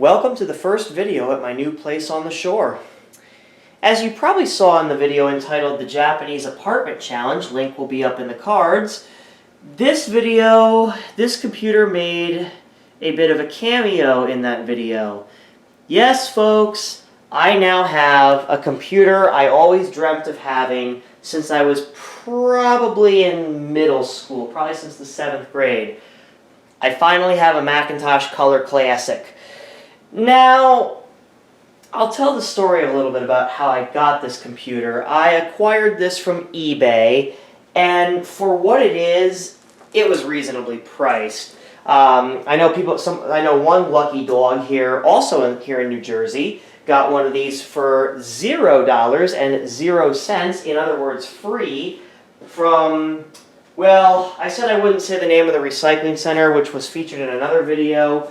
Welcome to the first video at my new place on the shore. As you probably saw in the video entitled The Japanese Apartment Challenge, link will be up in the cards, this computer made a bit of a cameo in that video. Yes, folks, I now have a computer I always dreamt of having since I was probably in middle school, probably since the 7th grade. I finally have a Macintosh Color Classic. Now, I'll tell the story a little bit about how I got this computer. I acquired this from eBay, and for what it was reasonably priced. I know one lucky dog here, also here in New Jersey, got one of these for $0.00, in other words, free, from, well, I said I wouldn't say the name of the recycling center, which was featured in another video,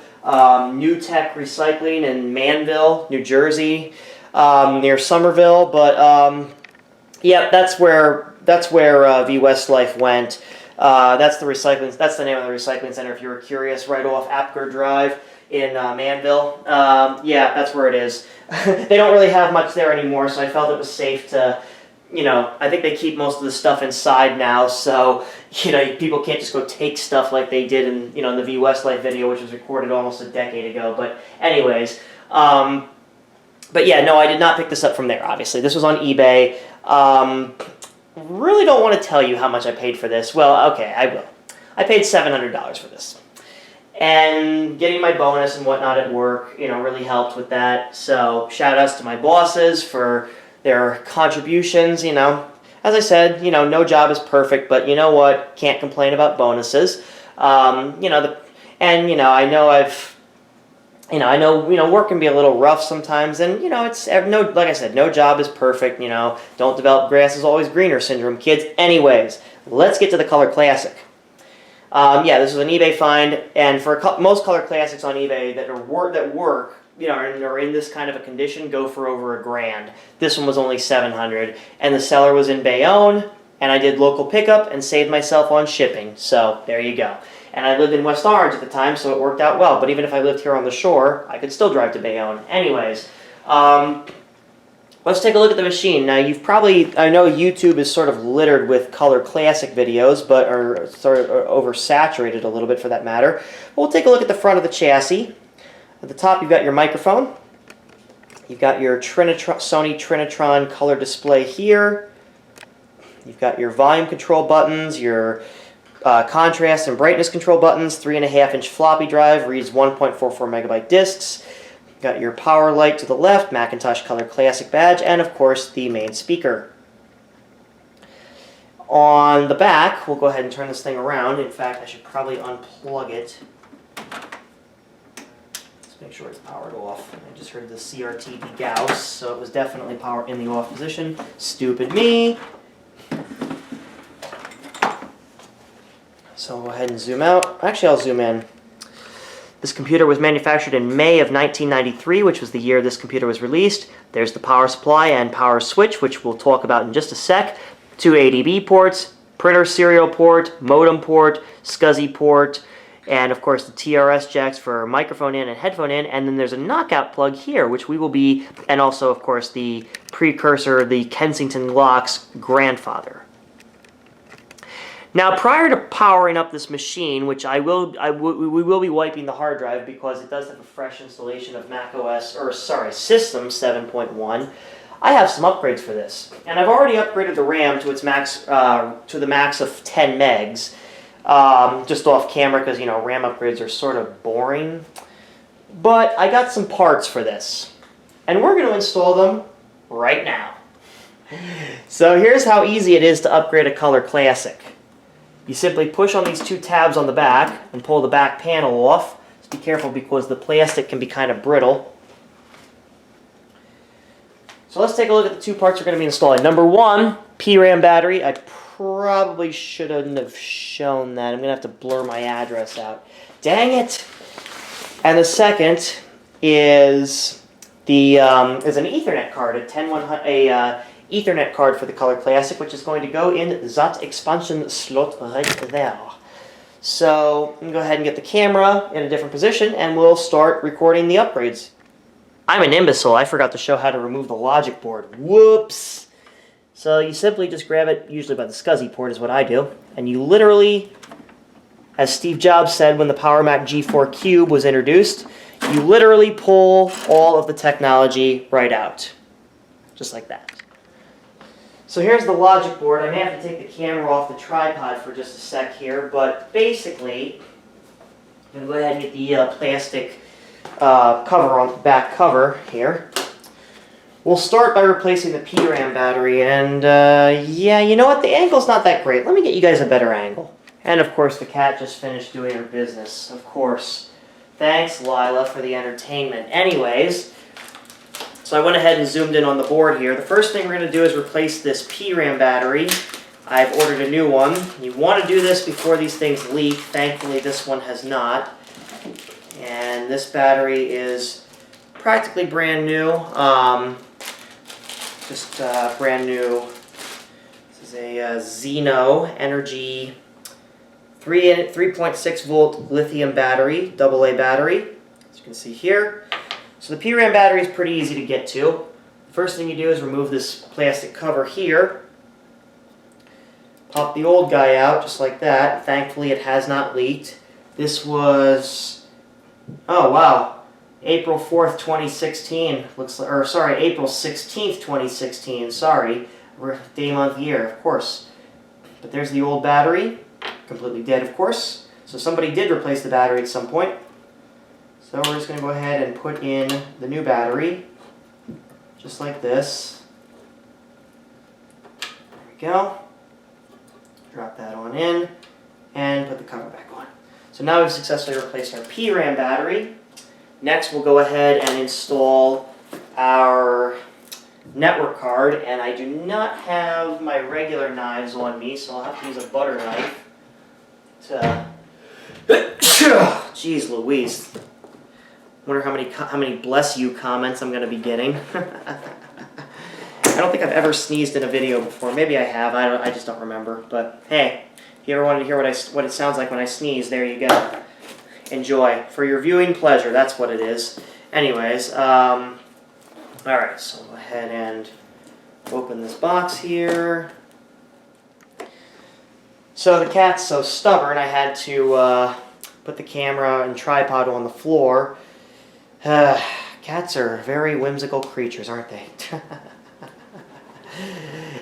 New Tech Recycling in Manville, New Jersey, near Somerville, but yeah, that's where V Westlife went. That's the name of the recycling center if you were curious, right off Apgar Drive in Manville. Yeah, that's where it is. They don't really have much there anymore, so I felt it was safe to, I think they keep most of the stuff inside now, so, people can't just go take stuff like they did in, in the V Westlife video, which was recorded almost a decade ago. But anyways, but yeah, no, I did not pick this up from there, obviously. This was on eBay. Really don't want to tell you how much I paid for this. Well, okay, I will. I paid $700 for this. And getting my bonus and whatnot at work, really helped with that. So shout outs to my bosses for their contributions, As I said, no job is perfect, but you know what? Can't complain about bonuses. I know work can be a little rough sometimes, and like I said, no job is perfect. Don't develop grass is always greener syndrome, kids. Anyways, let's get to the Color Classic. Yeah, this was an eBay find, and for most Color Classics on eBay that work, and are in this kind of a condition, go for over $1,000. This one was only $700, and the seller was in Bayonne, and I did local pickup and saved myself on shipping. So there you go. And I lived in West Orange at the time, so it worked out well. But even if I lived here on the shore, I could still drive to Bayonne. Anyways, let's take a look at the machine. Now, I know YouTube is sort of littered with Color Classic videos, or sort of oversaturated a little bit for that matter. But we'll take a look at the front of the chassis. At the top, you've got your microphone. You've got your Sony Trinitron color display here. You've got your volume control buttons, your contrast and brightness control buttons, 3.5-inch floppy drive, reads 1.44 megabyte discs. You've got your power light to the left, Macintosh Color Classic badge, and of course the main speaker. On the back, we'll go ahead and turn this thing around. In fact, I should probably unplug it. Make sure it's powered off. I just heard the CRT Gauss, so it was definitely power in the off position. Stupid me. So I'll go ahead and zoom out. Actually, I'll zoom in. This computer was manufactured in May of 1993, which was the year this computer was released. There's the power supply and power switch, which we'll talk about in just a sec. 2 ADB ports, printer serial port, modem port, SCSI port, and of course the TRS jacks for microphone in and headphone in, and then there's a knockout plug here, which and also of course the precursor, the Kensington Lock's grandfather. Now, prior to powering up this machine, which we will be wiping the hard drive because it does have a fresh installation of System 7.1. I have some upgrades for this, and I've already upgraded the RAM to its max, to the max of 10 megs. Just off camera because, RAM upgrades are sort of boring. But I got some parts for this, and we're going to install them right now. So here's how easy it is to upgrade a Color Classic. You simply push on these 2 tabs on the back and pull the back panel off. Just be careful because the plastic can be kind of brittle. So let's take a look at the 2 parts we're going to be installing. Number 1, PRAM battery. I probably shouldn't have shown that. I'm going to have to blur my address out. Dang it! And the second is an Ethernet card, a Ethernet card for the Color Classic, which is going to go in that expansion slot right there. So I'm going to go ahead and get the camera in a different position and we'll start recording the upgrades. I'm an imbecile. I forgot to show how to remove the logic board. Whoops! So you simply just grab it, usually by the SCSI port is what I do, and you literally, as Steve Jobs said when the Power Mac G4 Cube was introduced, you literally pull all of the technology right out. Just like that. So here's the logic board. I may have to take the camera off the tripod for just a sec here, but basically, I'm going to go ahead and get the plastic cover on the back cover here. We'll start by replacing the PRAM battery, and yeah, you know what? The angle's not that great. Let me get you guys a better angle. And of course, the cat just finished doing her business, of course. Thanks, Lila, for the entertainment. Anyways, so I went ahead and zoomed in on the board here. The first thing we're going to do is replace this PRAM battery. I've ordered a new one. You want to do this before these things leak. Thankfully, this one has not. And this battery is practically brand new. Just brand new. This is a Zeno Energy 3.6 volt lithium battery, AA battery, as you can see here. So the PRAM battery is pretty easy to get to. First thing you do is remove this plastic cover here. Pop the old guy out just like that. Thankfully it has not leaked. This was, oh wow, April 4th, 2016. Looks like, or sorry, April 16th, 2016. Sorry, day, month, year, of course. But there's the old battery, completely dead, of course. So somebody did replace the battery at some point. So we're just going to go ahead and put in the new battery, just like this. There we go. Drop that on in, and put the cover back on. So now we've successfully replaced our PRAM battery. Next we'll go ahead and install our network card, and I do not have my regular knives on me, so I'll have to use a butter knife to... Jeez Louise. Wonder how many bless you comments I'm going to be getting. I don't think I've ever sneezed in a video before. Maybe I have. I just don't remember. But hey, if you ever wanted to hear what it sounds like when I sneeze, there you go. Enjoy. For your viewing pleasure, that's what it is. Anyways, alright, so I'll go ahead and open this box here. So the cat's so stubborn, I had to put the camera and tripod on the floor. Cats are very whimsical creatures, aren't they?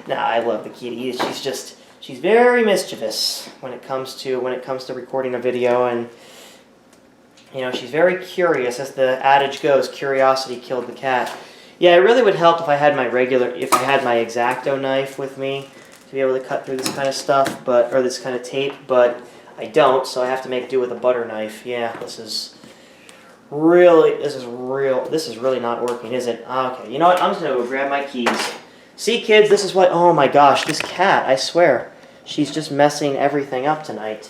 Nah, I love the kitty. She's very mischievous when it comes to recording a video, and you know, she's very curious. As the adage goes, curiosity killed the cat. Yeah, it really would help if I had my X-Acto knife with me to be able to cut through this kind of stuff, or this kind of tape, but I don't, so I have to make do with a butter knife. Yeah, this is really not working, is it? Okay, you know what? I'm just gonna go grab my keys. See, kids, this is what. Oh my gosh, this cat! I swear, she's just messing everything up tonight.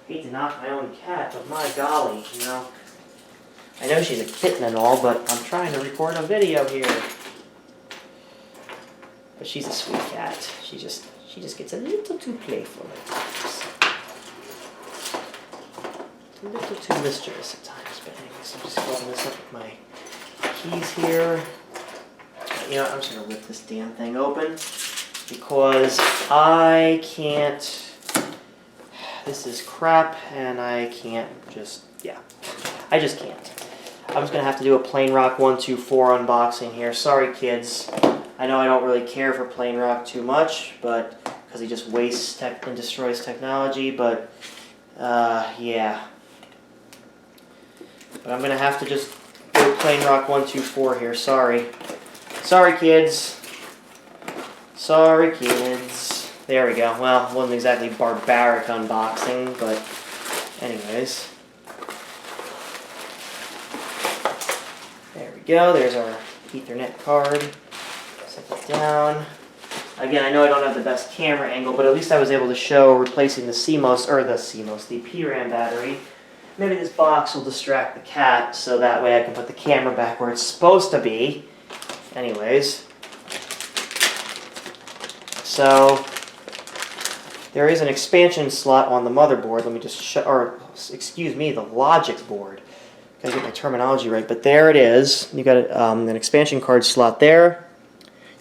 I hate to knock my own cat, but my golly, you know. I know she's a kitten and all, but I'm trying to record a video here. But she's a sweet cat. She just gets a little too playful at times. A little too mischievous at times, but anyways, I'm just holding this up with my keys here. You know, I'm just going to rip this damn thing open because I can't, this is crap and I can't I just can't. I'm just going to have to do a Plain Rock 124 unboxing here. Sorry kids, I know I don't really care for Plain Rock too much, but because he just wastes and destroys technology, but yeah. But I'm going to have to just do Plain Rock 124 here, sorry. Sorry, kids. Sorry, kids. There we go. Well, it wasn't exactly barbaric unboxing, but anyways. There we go. There's our Ethernet card. Set it down. Again, I know I don't have the best camera angle, but at least I was able to show replacing the the PRAM battery. Maybe this box will distract the cat, so that way I can put the camera back where it's supposed to be. Anyways, so there is an expansion slot on the motherboard. Let me just show, or excuse me, the logic board. Gotta get my terminology right, but there it is. You got an expansion card slot there.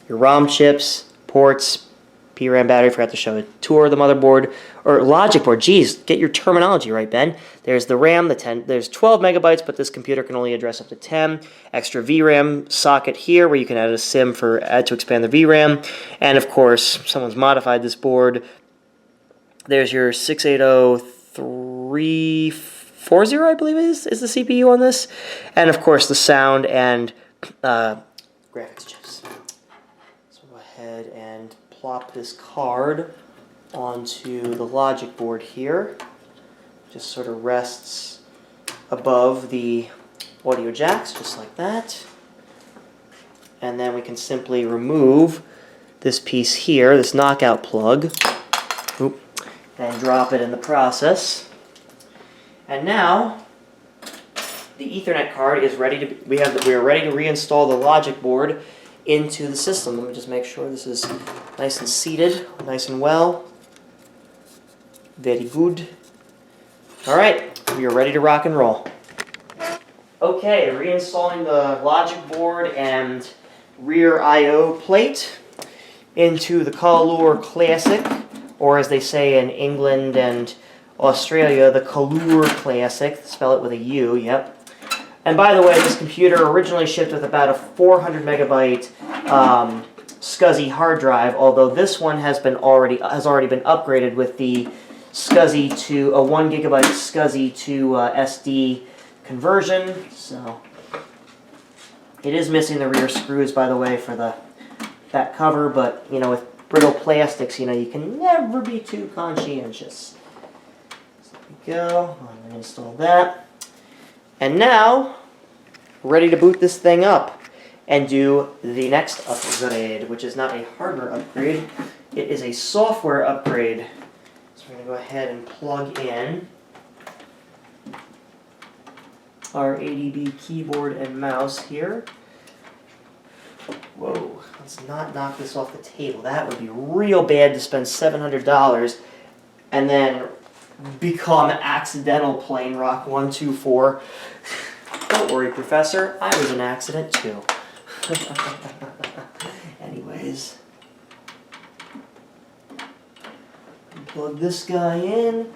Your ROM chips, ports, PRAM battery. Forgot to show a tour of the motherboard or logic board. Geez, get your terminology right, Ben. There's the RAM, there's 12 megabytes, but this computer can only address up to 10. Extra VRAM socket here, where you can add a SIM for add to expand the VRAM, and of course, someone's modified this board. There's your 680-340, I believe is the CPU on this, and of course the sound and graphics chips. So go ahead and plop this card onto the logic board here. Just sort of rests above the audio jacks, just like that. And then we can simply remove this piece here, this knockout plug, and drop it in the process. And now the Ethernet card is ready to. We are ready to reinstall the logic board into the system. Let me just make sure this is nice and seated, nice and well. Very good. All right, we are ready to rock and roll. Okay, reinstalling the logic board and rear I/O plate into the Color Classic, or as they say in England and Australia, the Color Classic. Spell it with a U, yep. And by the way, this computer originally shipped with about a 400 megabyte SCSI hard drive, although this one has already been upgraded with the SCSI to a 1 gigabyte SCSI to SD conversion. So it is missing the rear screws, by the way, for that cover, but you know, with brittle plastics, you know, you can never be too conscientious. So there we go. I'm going to install that. And now, we're ready to boot this thing up and do the next upgrade, which is not a hardware upgrade, it is a software upgrade. So we're going to go ahead and plug in our ADB keyboard and mouse here. Whoa, let's not knock this off the table. That would be real bad to spend $700 and then become accidental plane rock 124. Don't worry, Professor. I was an accident too. Anyways, plug this guy in.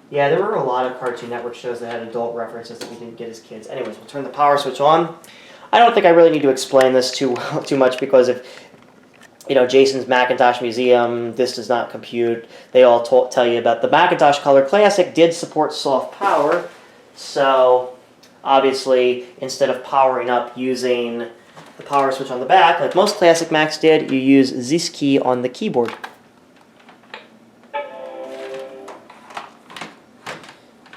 Yeah, there were a lot of Cartoon Network shows that had adult references that we didn't get as kids. Anyways, we'll turn the power switch on. I don't think I really need to explain this too much, because if you know, Jason's Macintosh Museum, this does not compute. They all tell you about the Macintosh Color Classic did support soft power, so obviously instead of powering up using the power switch on the back, like most classic Macs did, you use this key on the keyboard.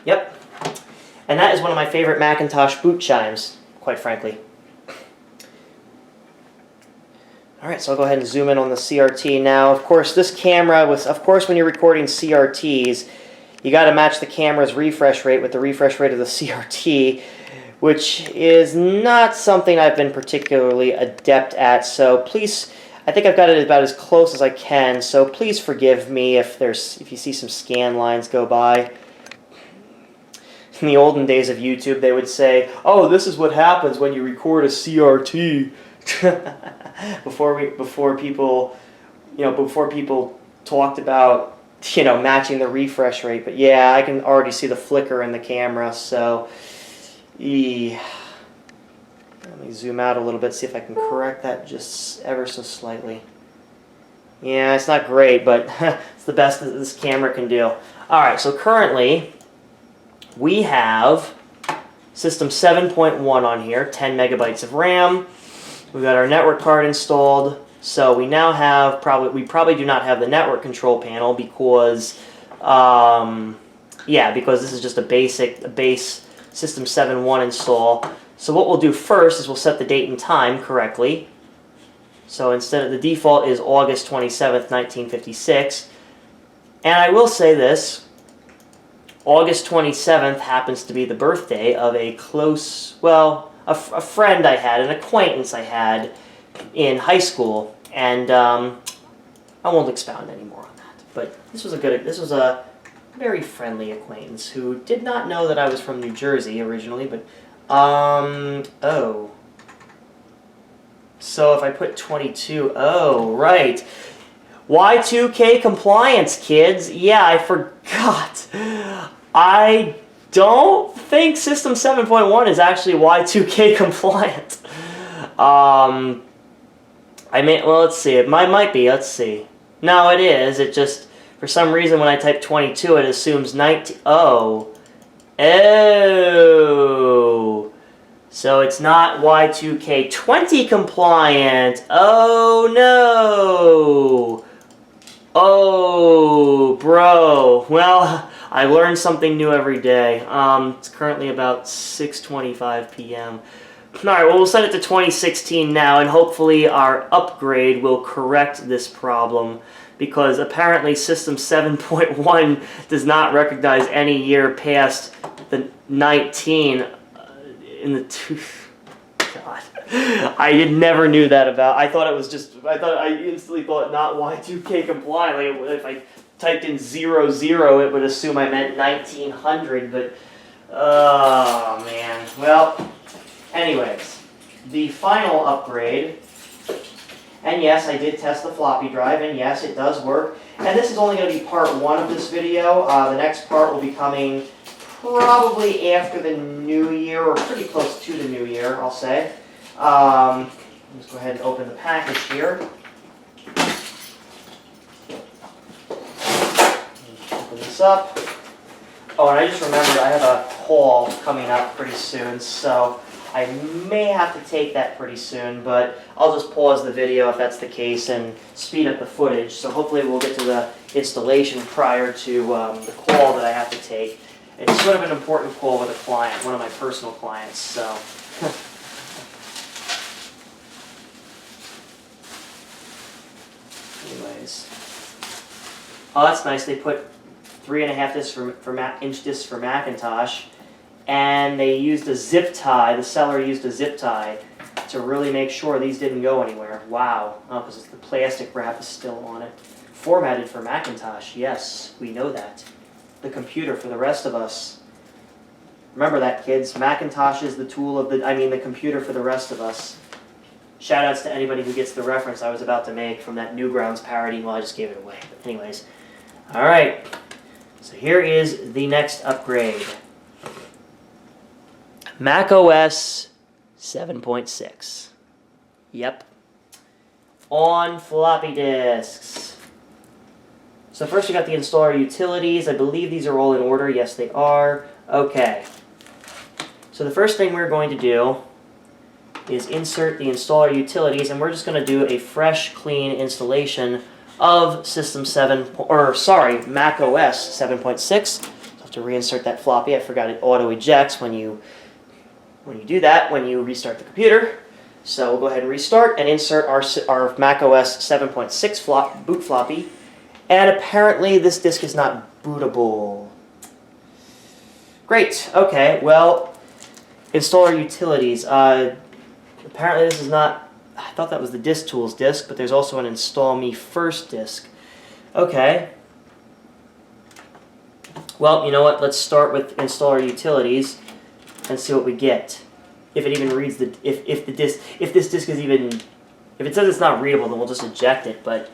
Yep, and that is one of my favorite Macintosh boot chimes, quite frankly. Alright, so I'll go ahead and zoom in on the CRT now. Of course, this camera, when you're recording CRTs, you got to match the camera's refresh rate with the refresh rate of the CRT, which is not something I've been particularly adept at. So please, I think I've got it about as close as I can. So please forgive me if you see some scan lines go by. In the olden days of YouTube, they would say, "Oh, this is what happens when you record a CRT." before people talked about, you know, matching the refresh rate. But yeah, I can already see the flicker in the camera, so let me zoom out a little bit, see if I can correct that just ever so slightly. Yeah, it's not great, but it's the best that this camera can do. Alright, so currently we have System 7.1 on here, 10 megabytes of RAM. We've got our network card installed, so we now have we probably do not have the network control panel because, because this is just a base System 7.1 install. So what we'll do first is we'll set the date and time correctly. So instead of the default is August 27th, 1956, and I will say this. August 27th happens to be the birthday of a a friend I had, an acquaintance I had in high school, and I won't expound any more on that. but this was a very friendly acquaintance who did not know that I was from New Jersey originally, but, oh. So if I put 22, oh, right. Y2K compliance, kids. Yeah, I forgot. I don't think System 7.1 is actually Y2K compliant. Well, let's see. It might be. Let's see. No, it is. It just, for some reason, when I type 22, it assumes 19. Oh. Oh. So it's not Y2K20 compliant. Oh, no. Oh, bro. Well, I learn something new every day. It's currently about 6:25 p.m. Alright, well, we'll set it to 2016 now, and hopefully our upgrade will correct this problem, because apparently System 7.1 does not recognize any year past the 19 in the God. I never knew that about. I instantly thought not Y2K compliant. Like, if I typed in 00, it would assume I meant 1900, but, oh, man. Well, anyways, the final upgrade, and yes, I did test the floppy drive, and yes, it does work. And this is only going to be part 1 of this video. The next part will be coming probably after the new year, or pretty close to the new year, I'll say. Let's go ahead and open the package here. Open this up. Oh, and I just remembered I have a call coming up pretty soon, so I may have to take that pretty soon, but I'll just pause the video if that's the case and speed up the footage. So hopefully we'll get to the installation prior to the call that I have to take. It's sort of an important call with a client, one of my personal clients, so. Anyways. Oh, that's nice. They put 3.5 inch discs for Macintosh, and they used a zip tie. The seller used a zip tie to really make sure these didn't go anywhere. Wow. Oh, because the plastic wrap is still on it. Formatted for Macintosh. Yes, we know that. The computer for the rest of us. Remember that, kids. Macintosh is the tool of the computer for the rest of us. Shoutouts to anybody who gets the reference I was about to make from that Newgrounds parody. Well, I just gave it away. But anyways. Alright. So here is the next upgrade. Mac OS 7.6. Yep. On floppy disks. So first we got the installer utilities. I believe these are all in order. Yes, they are. Okay. So the first thing we're going to do is insert the installer utilities, and we're just going to do a fresh, clean installation of Mac OS 7.6. So I have to reinsert that floppy. I forgot it auto ejects when you do that, when you restart the computer. So we'll go ahead and restart and insert our Mac OS 7.6 boot floppy. And apparently this disk is not bootable. Great. Okay. Well, installer utilities. Apparently this is not. I thought that was the Disk Tools disk, but there's also an Install Me First disk. Okay. Well, you know what? Let's start with installer utilities and see what we get. If it even reads the if this disk is even, if it says it's not readable, then we'll just eject it. But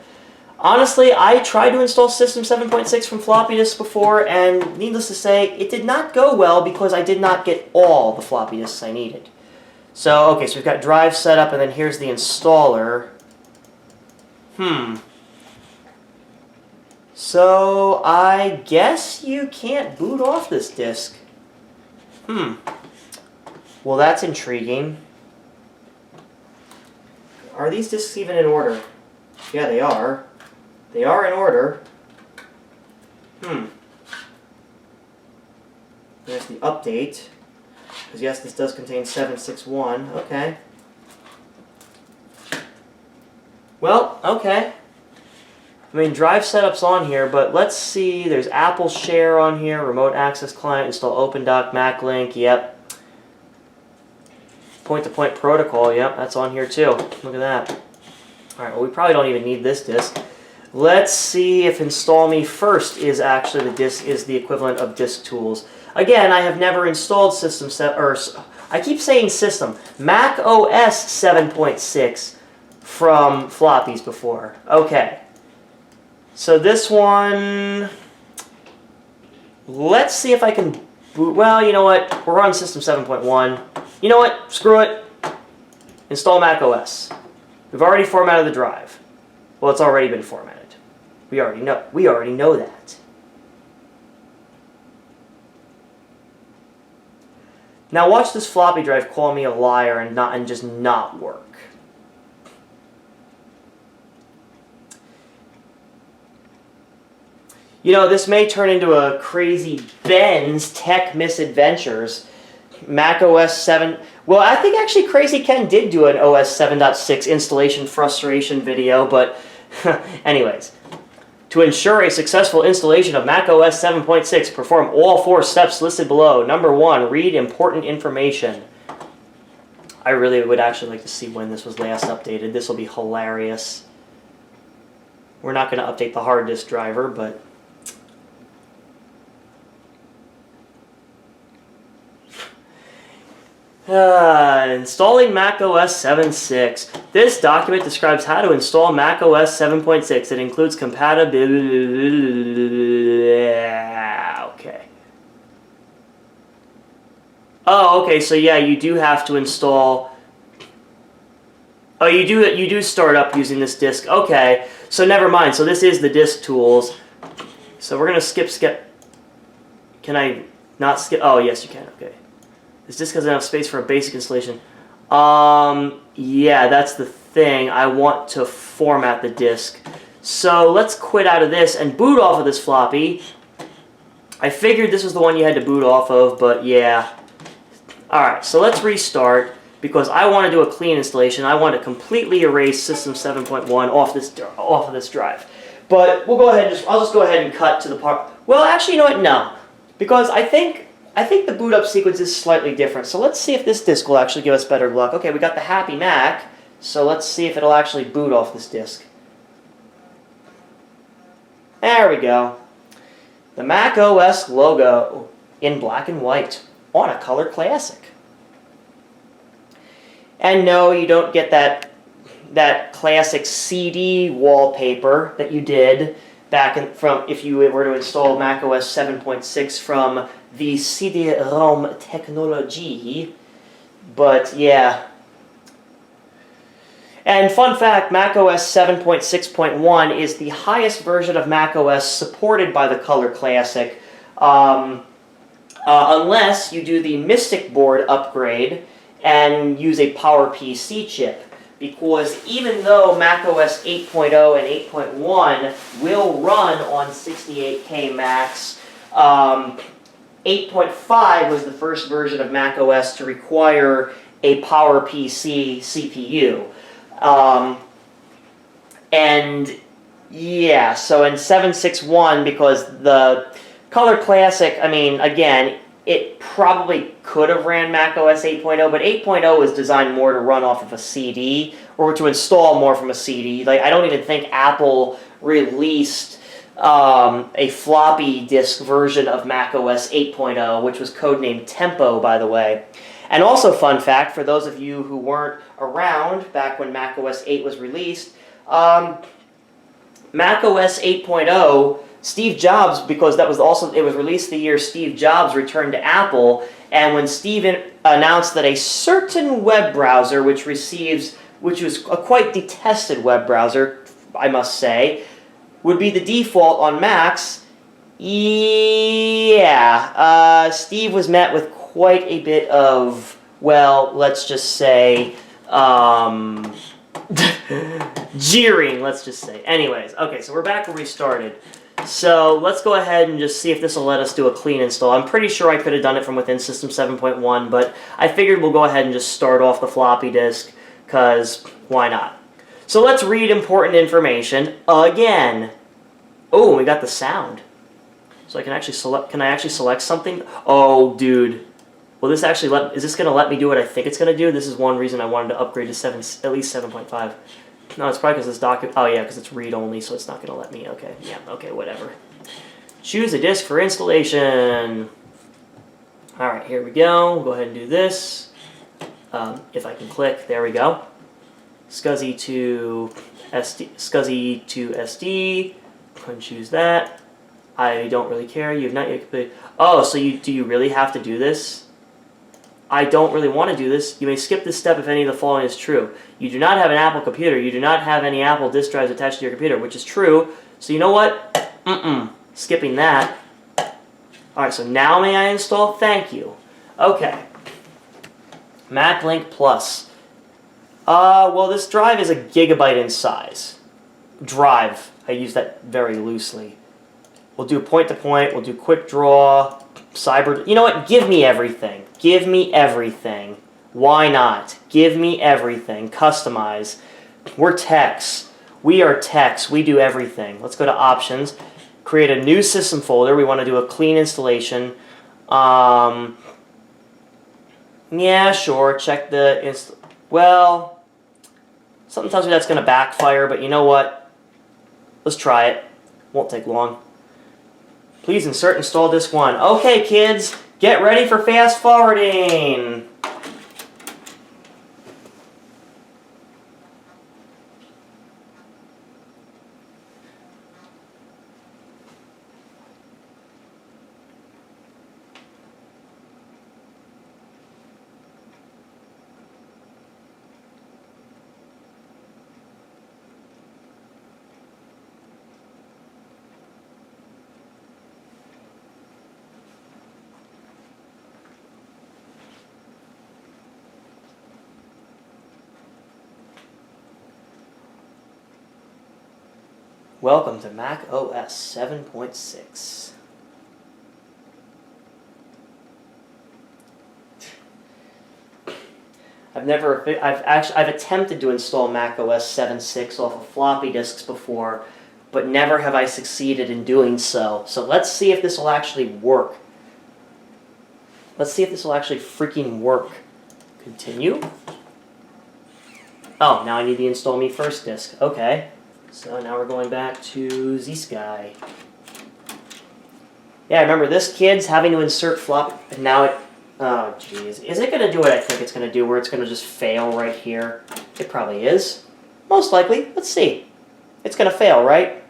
honestly, I tried to install System 7.6 from floppy disks before, and needless to say, it did not go well because I did not get all the floppy disks I needed. So, okay, so we've got drive set up, and then here's the installer. So, I guess you can't boot off this disk. Well, that's intriguing. Are these disks even in order? Yeah, they are. They are in order. There's the update. Because yes, this does contain 761. Okay. Well, okay. I mean, drive setup's on here, but let's see. There's Apple Share on here, remote access client, install OpenDoc, MacLink, yep. Point-to-point protocol, yep, that's on here too. Look at that. Alright, well, we probably don't even need this disk. Let's see if Install Me First is actually the equivalent of Disk Tools. Again, I have never installed I keep saying system, Mac OS 7.6 from floppies before. Okay. So this one, let's see if I can boot. Well, you know what? We're on system 7.1. You know what? Screw it. Install Mac OS. We've already formatted the drive. Well, it's already been formatted. We already know that. Now watch this floppy drive call me a liar and just not work. You know, this may turn into a crazy Ben's Tech Misadventures. Mac OS 7... Well, I think actually Crazy Ken did do an OS 7.6 installation frustration video, but anyways. To ensure a successful installation of Mac OS 7.6, perform all 4 steps listed below. Number 1, read important information. I really would actually like to see when this was last updated. This will be hilarious. We're not going to update the hard disk driver, but... installing Mac OS 7.6. This document describes how to install Mac OS 7.6. It includes compatibility. Okay. Oh, okay. So yeah, you do have to install. Oh, you do start up using this disk. Okay. So never mind. So this is the Disk Tools. So we're gonna skip. Can I not skip? Oh, yes, you can. Okay. This disk doesn't have space for a basic installation. Yeah, that's the thing. I want to format the disk. So let's quit out of this and boot off of this floppy. I figured this was the one you had to boot off of, but yeah. Alright, so let's restart because I want to do a clean installation. I want to completely erase System 7.1 off of this drive. But we'll go ahead and I'll just go ahead and cut to the part. Well, actually, you know what? No. Because I think the boot up sequence is slightly different. So let's see if this disk will actually give us better luck. Okay, we got the Happy Mac. So let's see if it'll actually boot off this disk. There we go. The Mac OS logo in black and white on a Color Classic. And no, you don't get that classic CD wallpaper that you did back if you were to install Mac OS 7.6 from the CD-ROM technology. But yeah. And fun fact, Mac OS 7.6.1 is the highest version of Mac OS supported by the Color Classic, unless you do the Mystic Board upgrade and use a PowerPC chip. Because even though Mac OS 8.0 and 8.1 will run on 68K Macs, 8.5 was the first version of Mac OS to require a PowerPC CPU. And yeah, so in 7.6.1, because the Color Classic, I mean, again, it probably could have ran Mac OS 8.0, but 8.0 was designed more to run off of a CD, or to install more from a CD. Like, I don't even think Apple released a floppy disk version of Mac OS 8.0, which was codenamed Tempo, by the way. And also, fun fact, for those of you who weren't around back when Mac OS 8 was released, Mac OS 8.0, Steve Jobs, because it was released the year Steve Jobs returned to Apple, and when Steve announced that a certain web browser, which was a quite detested web browser, I must say, would be the default on Macs, yeah, Steve was met with quite a bit of, well, let's just say, jeering, let's just say. Anyways, okay, so we're back where we started. So let's go ahead and just see if this will let us do a clean install. I'm pretty sure I could have done it from within System 7.1, but I figured we'll go ahead and just start off the floppy disk, because why not? So let's read important information again. Oh, we got the sound. So I can actually select something? Oh, dude. Will this actually is this going to let me do what I think it's going to do? This is one reason I wanted to upgrade to at least 7.5. No, it's probably because this document... Oh, yeah, because it's read-only, so it's not going to let me. Okay, yeah, okay, whatever. Choose a disk for installation. All right, here we go. We'll go ahead and do this. If I can click, there we go. SCSI to SD. Go and choose that. I don't really care. You have not yet completed. Oh, so do you really have to do this? I don't really want to do this. You may skip this step if any of the following is true. You do not have an Apple computer. You do not have any Apple disk drives attached to your computer, which is true. So you know what? Skipping that. Alright, so now may I install? Thank you. Okay. MacLink Plus. Well, this drive is a gigabyte in size. Drive. I use that very loosely. We'll do point-to-point. We'll do quick draw. Cyber... You know what? Give me everything. Give me everything. Why not? Give me everything. Customize. We're techs. We are techs. We do everything. Let's go to Options. Create a new system folder. We want to do a clean installation. Yeah, sure. Check the... Well, something tells me that's going to backfire, but you know what? Let's try it. Won't take long. Please insert install disk 1. Okay, kids, get ready for fast forwarding. Welcome to Mac OS 7.6. I've attempted to install Mac OS 7.6 off of floppy disks before, but never have I succeeded in doing so. So let's see if this will actually work. Let's see if this will actually freaking work. Continue. Oh, now I need the install me first disk. Okay. So now we're going back to Z-Sky. Yeah, remember this, kids, having to insert flop, and now it... Oh, jeez. Is it going to do what I think it's going to do, where it's going to just fail right here? It probably is. Most likely. Let's see. It's going to fail, right?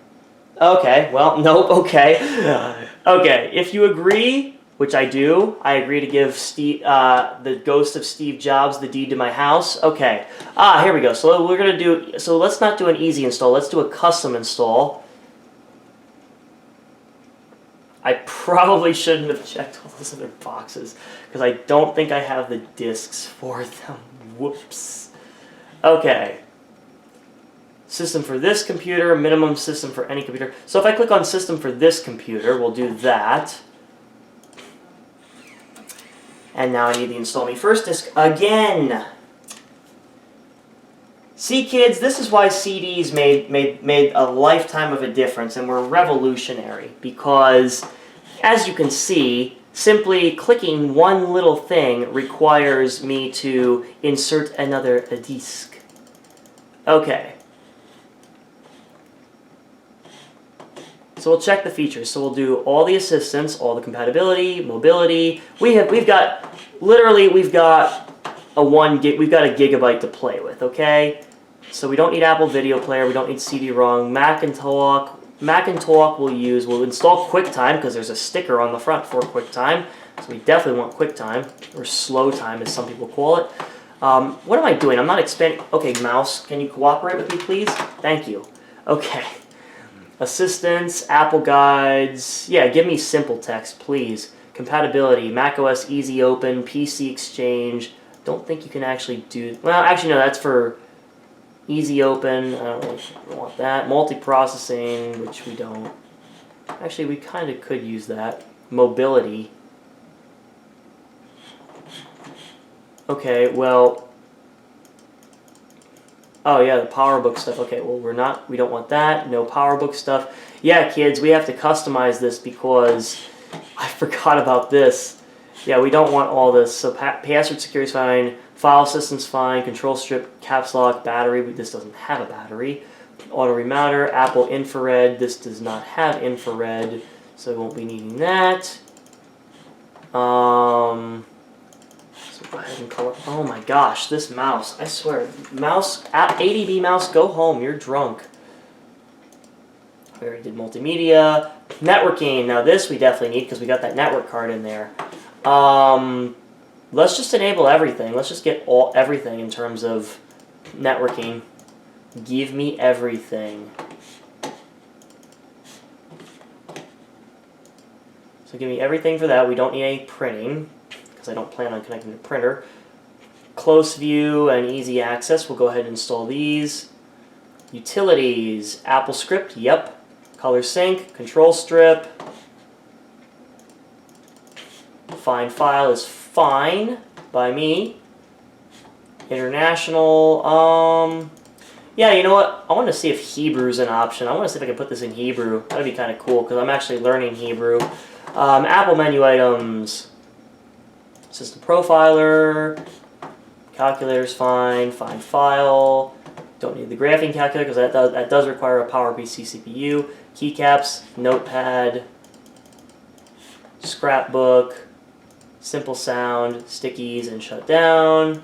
Okay, well, nope, okay. Okay, if you agree, which I do, I agree to give Steve, the ghost of Steve Jobs the deed to my house. Okay. Here we go. So we're going to do... So let's not do an easy install. Let's do a custom install. I probably shouldn't have checked all those other boxes, because I don't think I have the disks for them. Whoops. Okay. System for this computer, minimum system for any computer. So if I click on system for this computer, we'll do that. And now I need the install me first disk again. See, kids, this is why CDs made a lifetime of a difference and were revolutionary, because, as you can see, simply clicking one little thing requires me to insert another disk. Okay. So we'll check the features. So we'll do all the assistance, all the compatibility, mobility. We've got a gigabyte to play with, okay? So we don't need Apple Video Player, we don't need CD-ROM, Macintosh we'll install QuickTime, because there's a sticker on the front for QuickTime. So we definitely want QuickTime, or slow time as some people call it. What am I doing? I'm not expanding. Okay, mouse, can you cooperate with me, please? Thank you. Okay. Assistance, Apple Guides. Yeah, give me simple text, please. Compatibility, macOS Easy Open, PC Exchange. Don't think you can actually do... Well, actually, no, that's for Easy Open. I don't really want that. Multiprocessing, which we don't. Actually, we kind of could use that. Mobility. Okay, well... Oh yeah, the PowerBook stuff. Okay, well we don't want that. No PowerBook stuff. Yeah, kids, we have to customize this because I forgot about this. Yeah, we don't want all this. So password security is fine. File system's fine. Control strip, caps lock, battery. This doesn't have a battery. Auto remounter, Apple infrared. This does not have infrared, so we won't be needing that. So go ahead and color. Oh my gosh, this mouse! I swear, mouse. ADB mouse, go home. You're drunk. We already did multimedia, networking. Now this we definitely need because we got that network card in there. Let's just enable everything. Let's just get everything in terms of networking. Give me everything. So give me everything for that. We don't need any printing because I don't plan on connecting to the printer. Close view and easy access. We'll go ahead and install these. Utilities. Apple script. Yep. Color sync. Control strip. Find file is fine by me. International. Yeah, you know what? I want to see if Hebrew is an option. I want to see if I can put this in Hebrew. That would be kind of cool because I'm actually learning Hebrew. Apple menu items. System profiler. Calculator's fine. Find file. Don't need the graphing calculator because that does require a PowerPC CPU. Keycaps. Notepad. Scrapbook. Simple sound. Stickies and shut down.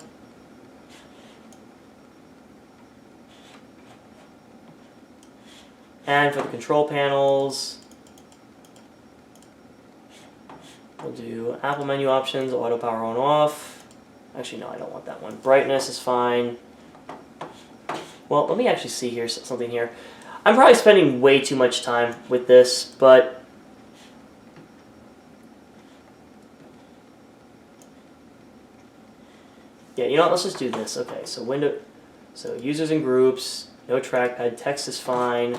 And for the control panels, we'll do Apple menu options, auto power on off. Actually, no, I don't want that one. Brightness is fine. Well, let me actually see here something here. I'm probably spending way too much time with this, but yeah, you know what? Let's just do this. Okay, so users and groups, no trackpad, text is fine.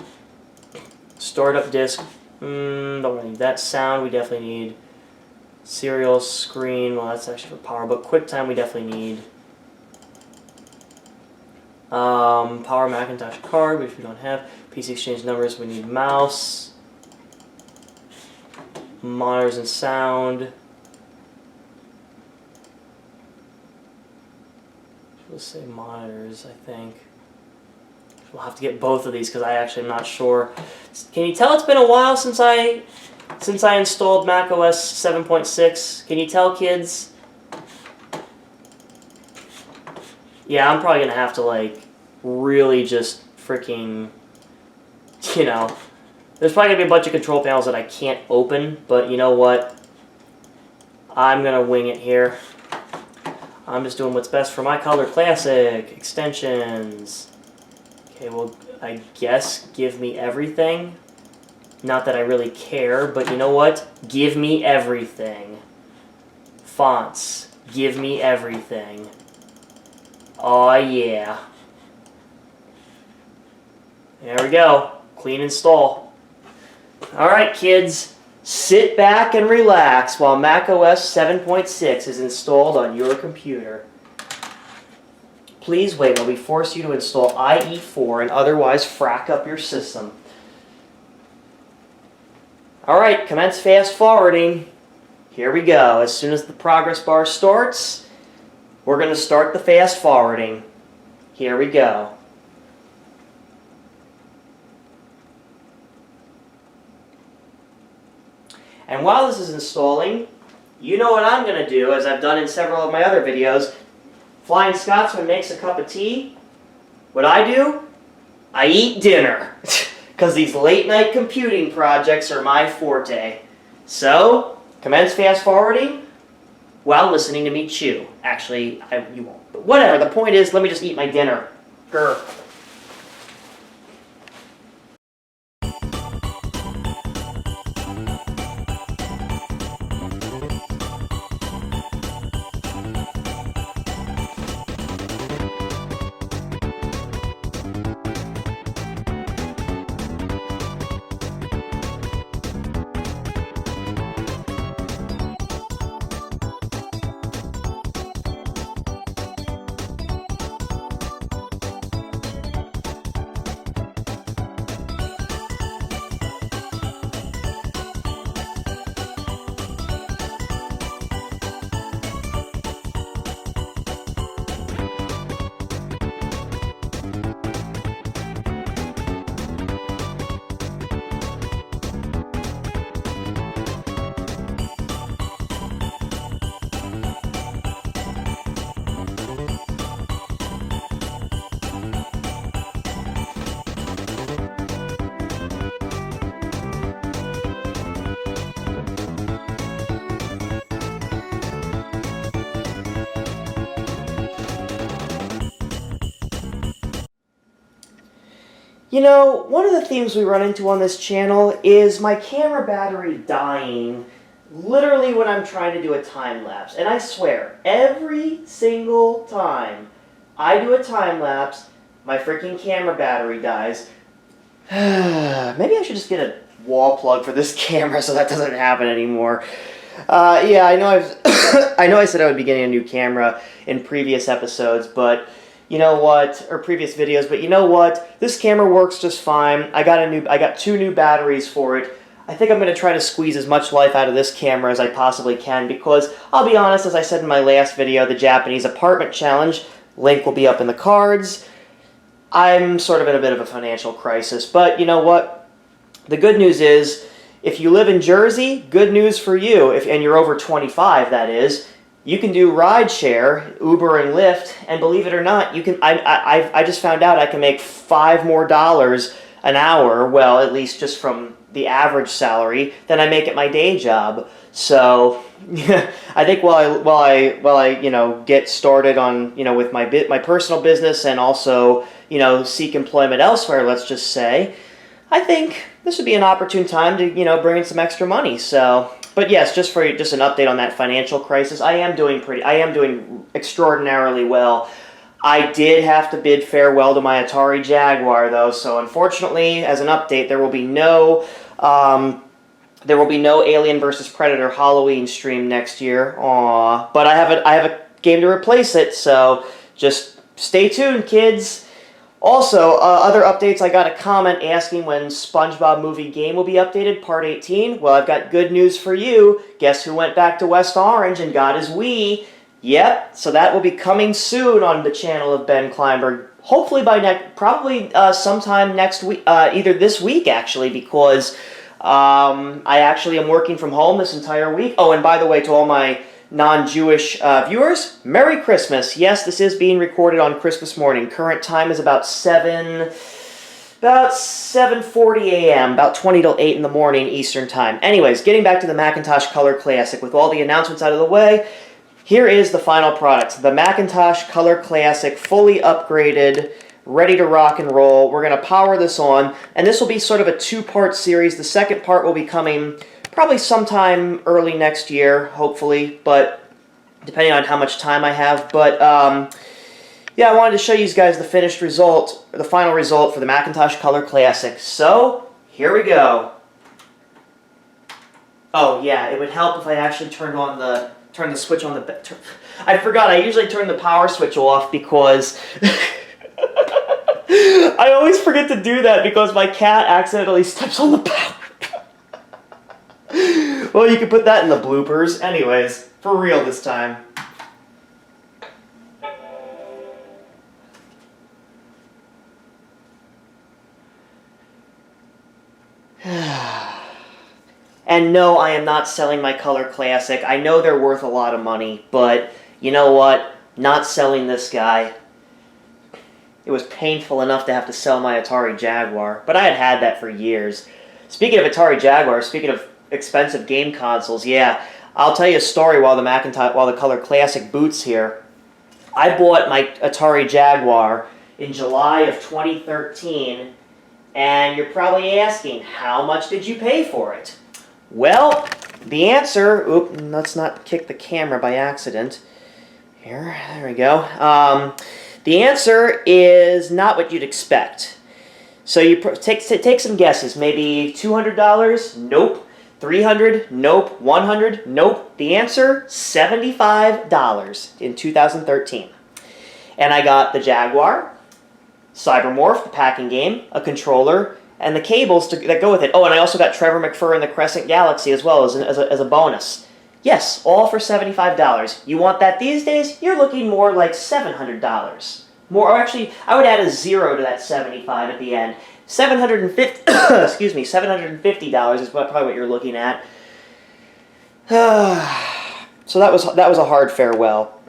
Stored up disk, don't really need that. Sound we definitely need. Serial screen, well that's actually for power, but QuickTime we definitely need. Power Macintosh card, which we don't have. PC exchange numbers, we need mouse. Monitors and sound. Let's say monitors, I think. We'll have to get both of these because I actually am not sure. Can you tell it's been a while since I installed macOS 7.6? Can you tell, kids? Yeah, I'm probably gonna have to like really just freaking, you know, there's probably gonna be a bunch of control panels that I can't open, but you know what? I'm gonna wing it here. I'm just doing what's best for my Color Classic. Extensions. Okay, well, I guess give me everything. Not that I really care, but you know what? Give me everything. Fonts. Give me everything. Oh yeah. There we go. Clean install. Alright, kids. Sit back and relax while macOS 7.6 is installed on your computer. Please wait while we force you to install IE4 and otherwise frack up your system. Alright, commence fast forwarding. Here we go. As soon as the progress bar starts, we're going to start the fast forwarding. Here we go. And while this is installing, you know what I'm going to do, as I've done in several of my other videos. Flying Scotsman makes a cup of tea. What I do? I eat dinner. Because these late night computing projects are my forte. So, commence fast forwarding while listening to me chew. Actually, you won't. But whatever, the point is, let me just eat my dinner. Grr. You know, one of the themes we run into on this channel is my camera battery dying literally when I'm trying to do a time lapse. And I swear, every single time I do a time lapse, my freaking camera battery dies. Maybe I should just get a wall plug for this camera so that doesn't happen anymore. Yeah, I know I know I said I would be getting a new camera in previous episodes, but you know what? Or previous videos, but you know what? This camera works just fine. I got 2 new batteries for it. I think I'm going to try to squeeze as much life out of this camera as I possibly can because, I'll be honest, as I said in my last video, the Japanese apartment challenge, link will be up in the cards. I'm sort of in a bit of a financial crisis, but you know what? The good news is, if you live in Jersey, good news for you, and you're over 25, that is, you can do rideshare, Uber and Lyft, and believe it or not, you can. I just found out I can make $5 more an hour, well, at least just from the average salary, than I make at my day job. So, I think while I get started on with my personal business and also seek employment elsewhere, let's just say, I think this would be an opportune time to bring in some extra money. So. But yes, just an update on that financial crisis, I am doing extraordinarily well. I did have to bid farewell to my Atari Jaguar though, so unfortunately, as an update, there will be no Alien vs. Predator Halloween stream next year. Aww. But I have a game to replace it, so just stay tuned, kids. Also, other updates, I got a comment asking when SpongeBob Movie Game will be updated, Part 18. Well, I've got good news for you. Guess who went back to West Orange and got his Wii? Yep, so that will be coming soon on the channel of Ben Kleinberg. Hopefully probably sometime next week, either this week actually, because I actually am working from home this entire week. Oh, and by the way, to all my non-Jewish viewers, Merry Christmas. Yes, this is being recorded on Christmas morning. Current time is about 7:40 a.m., about 20 till 8 in the morning Eastern time. Anyways, getting back to the Macintosh Color Classic, with all the announcements out of the way, here is the final product. The Macintosh Color Classic, fully upgraded, ready to rock and roll. We're going to power this on, and this will be sort of a 2-part series. The second part will be coming probably sometime early next year, hopefully, but depending on how much time I have. But, yeah, I wanted to show you guys the finished result, or the final result for the Macintosh Color Classic. So, here we go. Oh, yeah, it would help if I actually turned the switch on the... I forgot, I usually turn the power switch off because... I always forget to do that because my cat accidentally steps on the power. Well, you can put that in the bloopers. Anyways, for real this time. And no, I am not selling my Color Classic. I know they're worth a lot of money, but you know what? Not selling this guy. It was painful enough to have to sell my Atari Jaguar, but I had that for years. Speaking of Atari Jaguar, speaking of expensive game consoles, yeah, I'll tell you a story while the Color Classic boots here. I bought my Atari Jaguar in July of 2013, and you're probably asking, how much did you pay for it? Well, the answer, let's not kick the camera by accident. Here, there we go. The answer is not what you'd expect. So you take some guesses. Maybe $200? Nope. $300? Nope. $100? Nope. The answer, $75 in 2013. And I got the Jaguar, Cybermorph, the packing game, a controller, and the cables that go with it. Oh, and I also got Trevor McFur and the Crescent Galaxy as well as a bonus. Yes, all for $75. You want that these days? You're looking more like $700. More, or actually, I would add a 0 to that 75 at the end. $750. Excuse me, $750 is probably what you're looking at. So that was a hard farewell.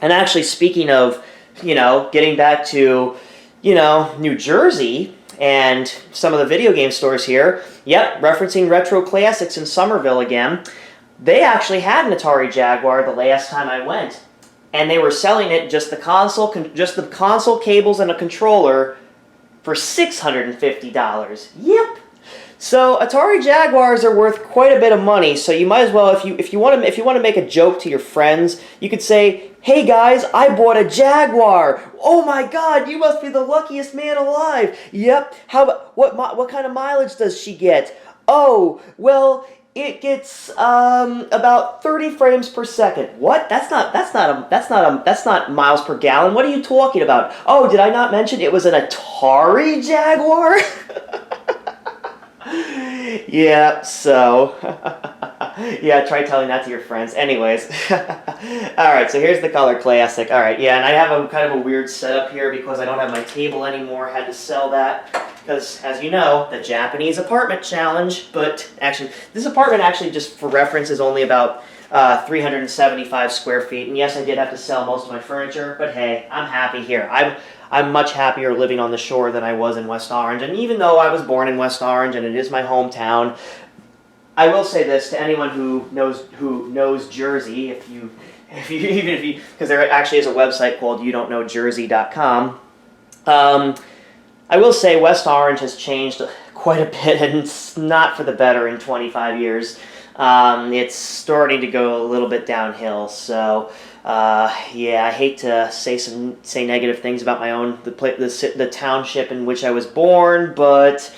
And actually, speaking of, getting back to, New Jersey and some of the video game stores here. Yep, referencing Retro Classics in Somerville again. They actually had an Atari Jaguar the last time I went, and they were selling it just the console cables and a controller for $650. Yep. So Atari Jaguars are worth quite a bit of money. So you might as well, if you want to make a joke to your friends, you could say, "Hey guys, I bought a Jaguar. Oh my God, you must be the luckiest man alive." Yep. What kind of mileage does she get? Oh, well, it gets about 30 frames per second. What? That's not miles per gallon. What are you talking about? Oh, did I not mention it was an Atari Jaguar? Yeah, so yeah, try telling that to your friends. Anyways, alright, so here's the Color Classic. Alright, yeah, and I have a kind of a weird setup here because I don't have my table anymore. Had to sell that because, as you know, the Japanese apartment challenge. But actually, this apartment actually, just for reference, is only about 375 square feet. And yes, I did have to sell most of my furniture, but hey, I'm happy here. I'm much happier living on the shore than I was in West Orange. And even though I was born in West Orange and it is my hometown, I will say this to anyone who knows Jersey, because there actually is a website called youdon'tknowjersey.com. I will say West Orange has changed quite a bit, and it's not for the better in 25 years. It's starting to go a little bit downhill, so yeah, I hate to say negative things about my own the township in which I was born, but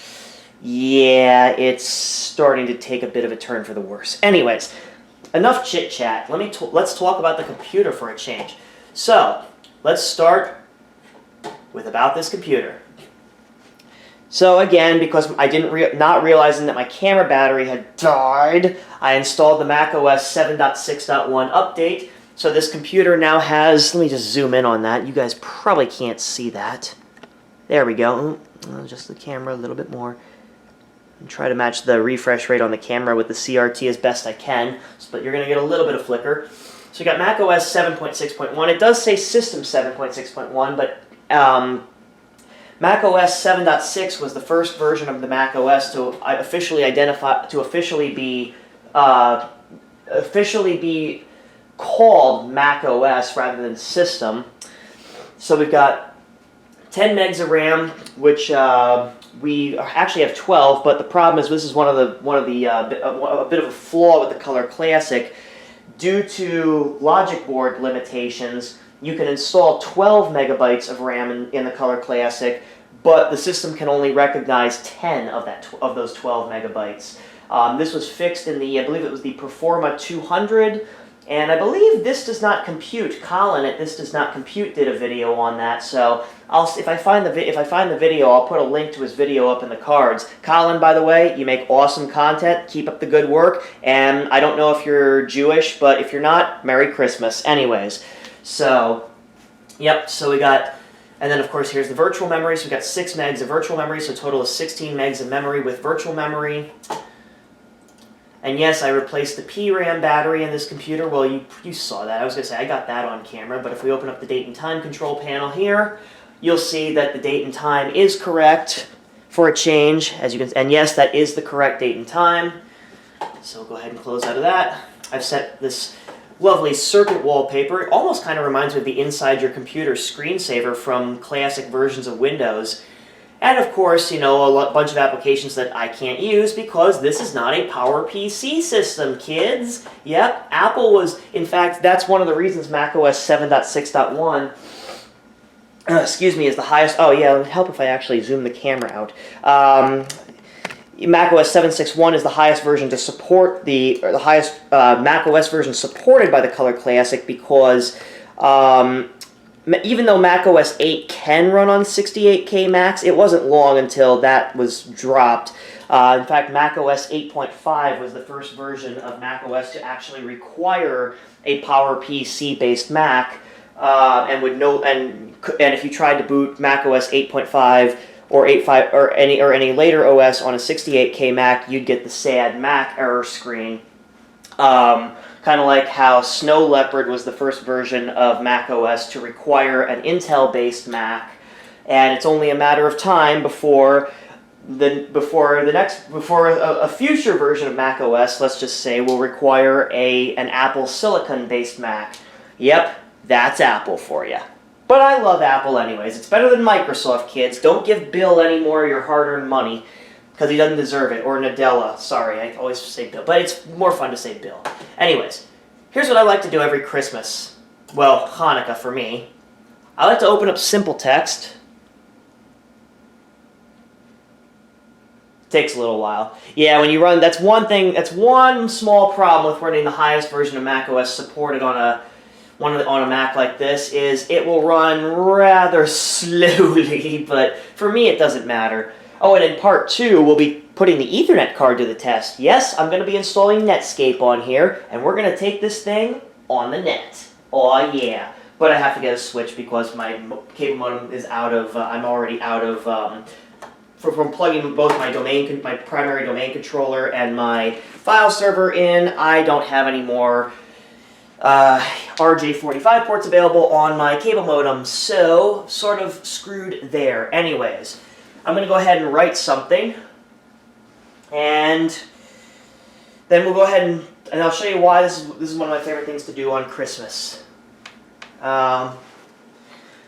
yeah, it's starting to take a bit of a turn for the worse. Anyways, enough chit chat. Let's talk about the computer for a change. So let's start with about this computer. So again, because I not realizing that my camera battery had died, I installed the macOS 7.6.1 update. So this computer now has, let me just zoom in on that. You guys probably can't see that. There we go. Just the camera a little bit more. And try to match the refresh rate on the camera with the CRT as best I can. But you're going to get a little bit of flicker. So you got macOS 7.6.1. It does say System 7.6.1, but macOS 7.6 was the first version of the macOS to officially be called macOS rather than System. So we've got 10 megs of RAM, which we actually have 12. But the problem is, this is a bit of a flaw with the Color Classic. Due to logic board limitations, you can install 12 megabytes of RAM in the Color Classic, but the system can only recognize 10 of those 12 megabytes. This was fixed in I believe it was the Performa 200. And I believe This Does Not Compute. Colin at This Does Not Compute did a video on that. So if I find the video, I'll put a link to his video up in the cards. Colin, by the way, you make awesome content. Keep up the good work. And I don't know if you're Jewish, but if you're not, Merry Christmas. Anyways, so yep. So we got, and then of course here's the virtual memory. So we got 6 megs of virtual memory. So a total of 16 megs of memory with virtual memory. And yes, I replaced the PRAM battery in this computer. Well, you saw that. I was going to say I got that on camera, but if we open up the date and time control panel here, you'll see that the date and time is correct for a change. As you can, and yes, that is the correct date and time. So we'll go ahead and close out of that. I've set this lovely circuit wallpaper. It almost kind of reminds me of the inside your computer screensaver from classic versions of Windows. And of course, you know, a bunch of applications that I can't use because this is not a PowerPC system, kids. Yep, Apple was, in fact, that's one of the reasons macOS 7.6.1, excuse me, is the highest. Oh yeah, it would help if I actually zoom the camera out. macOS 7.6.1 is the highest version to support the highest macOS version supported by the Color Classic because even though macOS 8 can run on 68K Max, it wasn't long until that was dropped. In fact, macOS 8.5 was the first version of macOS to actually require a PowerPC-based Mac, and if you tried to boot macOS 8.5 or 8.5 or any later OS on a 68K Mac, you'd get the sad Mac error screen. Kind of like how Snow Leopard was the first version of macOS to require an Intel-based Mac, and it's only a matter of time before a future version of macOS, let's just say, will require an Apple Silicon-based Mac. Yep, that's Apple for you. But I love Apple anyways. It's better than Microsoft, kids. Don't give Bill any more of your hard-earned money, because he doesn't deserve it. Or Nadella. Sorry, I always say Bill. But it's more fun to say Bill. Anyways, here's what I like to do every Christmas. Well, Hanukkah for me. I like to open up simple text. Takes a little while. Yeah, when you run, that's one thing, that's one small problem with running the highest version of macOS supported on a Mac like this, is it will run rather slowly, but for me it doesn't matter. Oh, and in part 2, we'll be putting the Ethernet card to the test. Yes, I'm going to be installing Netscape on here, and we're going to take this thing on the net. Oh yeah. But I have to get a switch because my cable modem is out of, I'm already out of, from plugging both my primary domain controller and my file server in, I don't have any more RJ45 ports available on my cable modem, so sort of screwed there. Anyways, I'm going to go ahead and write something, and then we'll go ahead and I'll show you why this is one of my favorite things to do on Christmas. Let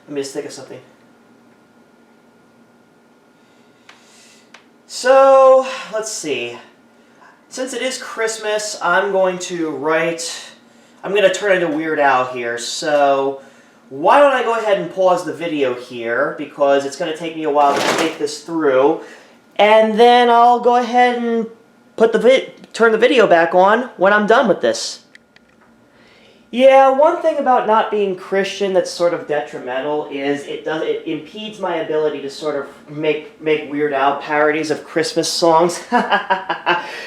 me just think of something. So, let's see. Since it is Christmas, I'm going to turn into Weird Al here, so why don't I go ahead and pause the video here, because it's going to take me a while to think this through, and then I'll go ahead and turn the video back on when I'm done with this. Yeah, one thing about not being Christian that's sort of detrimental is it impedes my ability to sort of make Weird Al parodies of Christmas songs.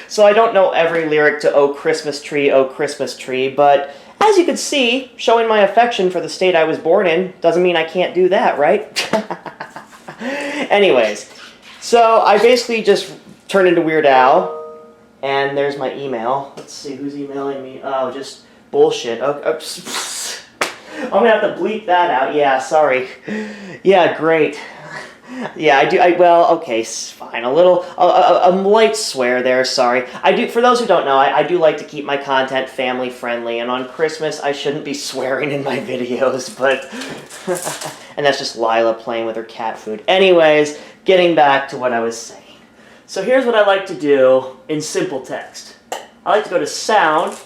So I don't know every lyric to Oh Christmas Tree, but as you can see, showing my affection for the state I was born in doesn't mean I can't do that, right? Anyways, so I basically just turned into Weird Al, and there's my email. Let's see, who's emailing me? Oh, just bullshit. I'm gonna have to bleep that out. Yeah, sorry. Yeah, great. Yeah, well, okay, fine. A light swear there, sorry. For those who don't know, I do like to keep my content family friendly, and on Christmas I shouldn't be swearing in my videos, but... and that's just Lila playing with her cat food. Anyways, getting back to what I was saying. So here's what I like to do in simple text. I like to go to Sound,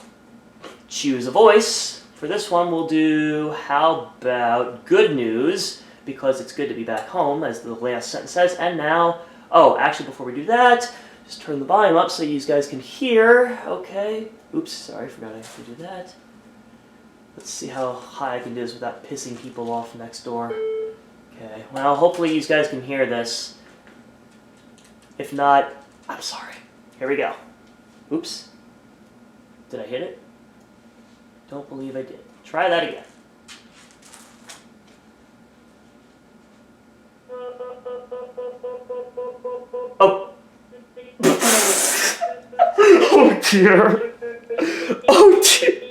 choose a voice. For this one, we'll do, how about good news, because it's good to be back home, as the last sentence says. And now, oh, actually, before we do that, just turn the volume up so you guys can hear. Okay. Oops, sorry, forgot I have to do that. Let's see how high I can do this without pissing people off next door. Okay, well, hopefully you guys can hear this. If not, I'm sorry. Here we go. Oops. Did I hit it? Don't believe I did. Try that again. Oh. Oh dear. Oh dear.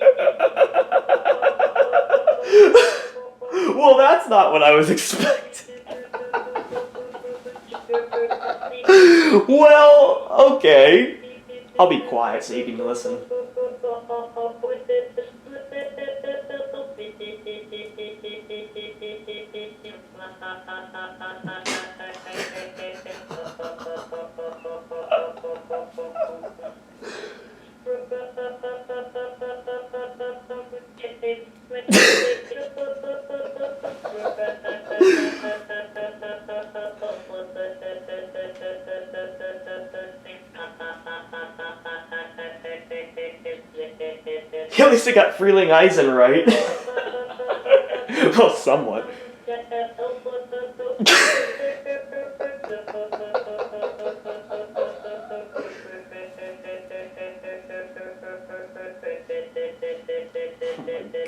Well, that's not what I was expecting. Well, okay. I'll be quiet so you can listen. At least I got Freeling Eisen right. Well, somewhat.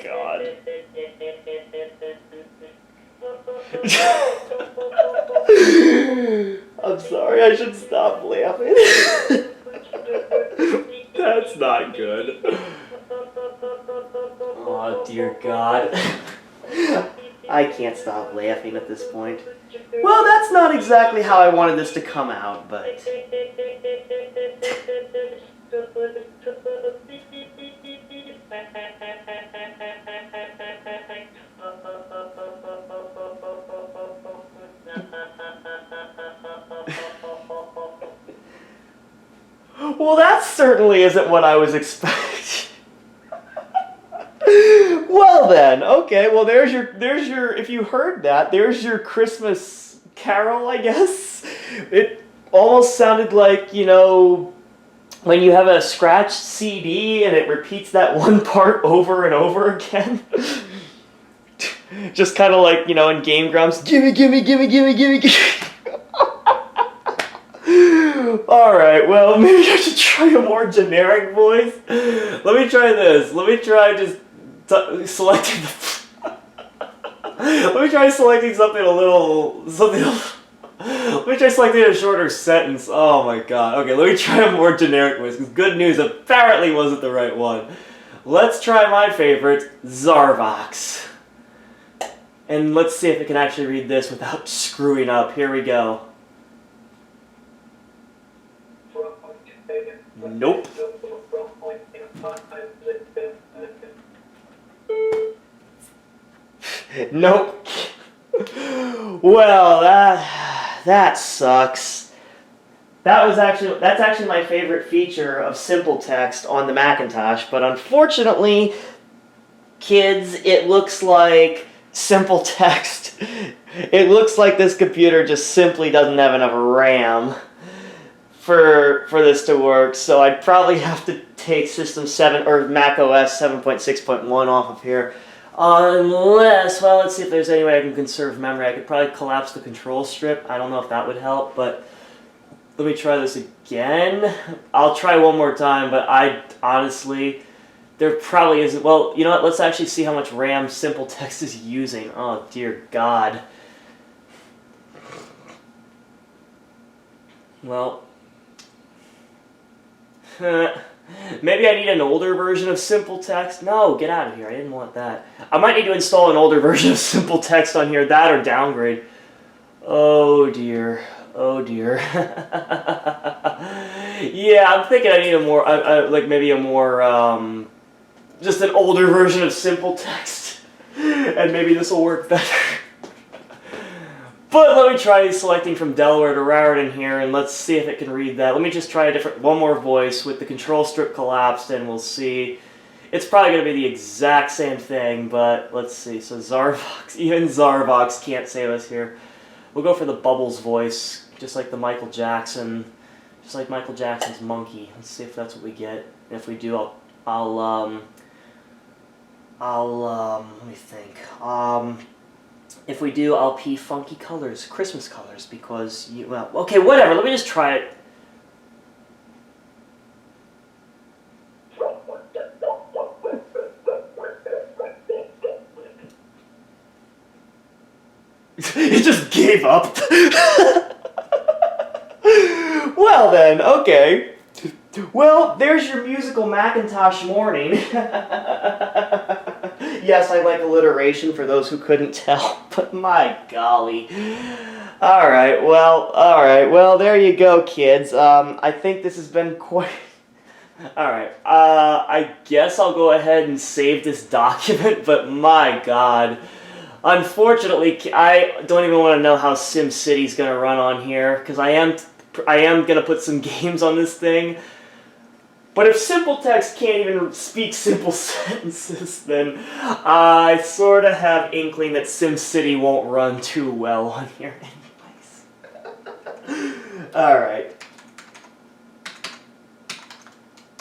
God. I'm sorry, I should stop laughing. That's not good. Oh, dear God. I can't stop laughing at this point. Well, that's not exactly how I wanted this to come out, but... Well, that certainly isn't what I was expecting. Well then, okay, well there's your, if you heard that, there's your Christmas carol, I guess. It almost sounded like, you know, when you have a scratched CD and it repeats that one part over and over again. Just kind of like, you know, in Game Grumps, gimme, gimme, gimme, gimme, gimme, gimme. Alright, well, maybe I should try a more generic voice. Let me try this. Let me try just selecting let me try selecting something a little... Let me try selecting a shorter sentence. Oh my god. Okay, let me try a more generic voice, because good news apparently wasn't the right one. Let's try my favorite, Zarvox. And let's see if it can actually read this without screwing up. Here we go. Nope. Nope. Well, that sucks. That's actually my favorite feature of simple text on the Macintosh, but unfortunately, kids, it looks like simple text. It looks like this computer just simply doesn't have enough RAM for this to work, so I'd probably have to take System 7 or Mac OS 7.6.1 off of here. Unless, well, let's see if there's any way I can conserve memory. I could probably collapse the control strip. I don't know if that would help, but let me try this again. I'll try one more time, but I honestly, there probably isn't. Well, you know what? Let's actually see how much RAM simple text is using. Oh, dear God. Well, maybe I need an older version of simple text. No, get out of here. I didn't want that. I might need to install an older version of simple text on here. That or downgrade. Oh dear. Oh dear. Yeah, I'm thinking I need a more, like maybe a more, just an older version of simple text. And maybe this will work better. But let me try selecting from Delaware to Raritan here, and let's see if it can read that. Let me just try one more voice with the control strip collapsed, and we'll see. It's probably going to be the exact same thing, but let's see. So Zarvox, even Zarvox can't save us here. We'll go for the Bubbles voice, just like Michael Jackson's monkey. Let's see if that's what we get. And if we do, let me think. If we do, I'll pee funky colors, Christmas colors, because you, well, okay, whatever, let me just try it. It just gave up. Well then, okay. Well, there's your musical Macintosh morning. Yes, I like alliteration for those who couldn't tell, but my golly. Alright, well, there you go, kids. I think this has been quite... Alright, I guess I'll go ahead and save this document, but my god. Unfortunately, I don't even want to know how SimCity's going to run on here, because I am going to put some games on this thing. But if simple text can't even speak simple sentences, then I sort of have inkling that SimCity won't run too well on here anyways. Alright.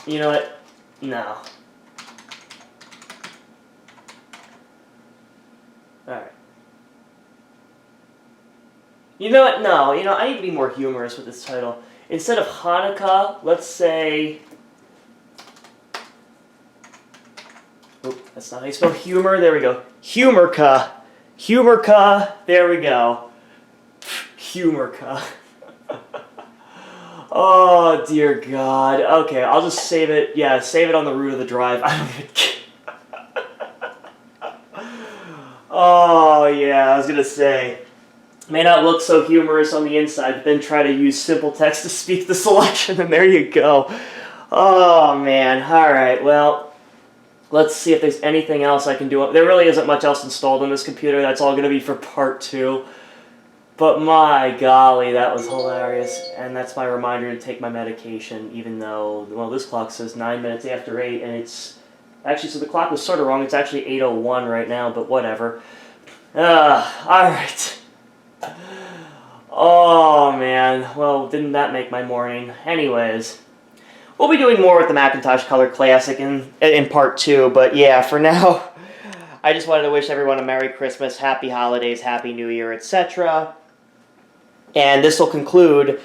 You know what? No. Alright. You know what? No. You know, I need to be more humorous with this title. Instead of Hanukkah, let's say... Oop, that's not how you spell humor. There we go. Humorkkah. Humorkkah. There we go. Humorkkah. Oh, dear God. Okay, I'll just save it. Yeah, save it on the root of the drive. I don't even care. Oh, yeah, I was going to say. May not look so humorous on the inside, but then try to use simple text to speak the selection, and there you go. Oh, man. All right, well, let's see if there's anything else I can do. There really isn't much else installed on this computer. That's all going to be for part 2. But my golly, that was hilarious. And that's my reminder to take my medication, even though, well, this clock says 9 minutes after 8, and it's... Actually, so the clock was sort of wrong. It's actually 8:01 right now, but whatever. Alright. Oh, man. Well, didn't that make my morning? Anyways, we'll be doing more with the Macintosh Color Classic in part 2, but yeah, for now, I just wanted to wish everyone a Merry Christmas, Happy Holidays, Happy New Year, etc. And this will conclude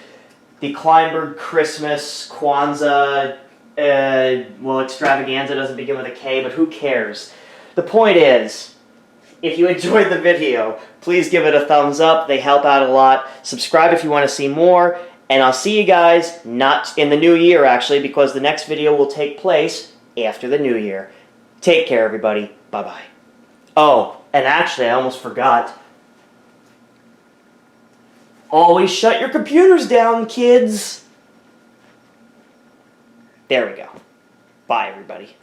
the Kleinberg Christmas Kwanzaa, well, extravaganza doesn't begin with a K, but who cares? The point is, if you enjoyed the video, please give it a thumbs up. They help out a lot. Subscribe if you want to see more. And I'll see you guys, not in the new year, actually, because the next video will take place after the new year. Take care, everybody. Bye-bye. Oh, and actually, I almost forgot. Always shut your computers down, kids. There we go. Bye, everybody.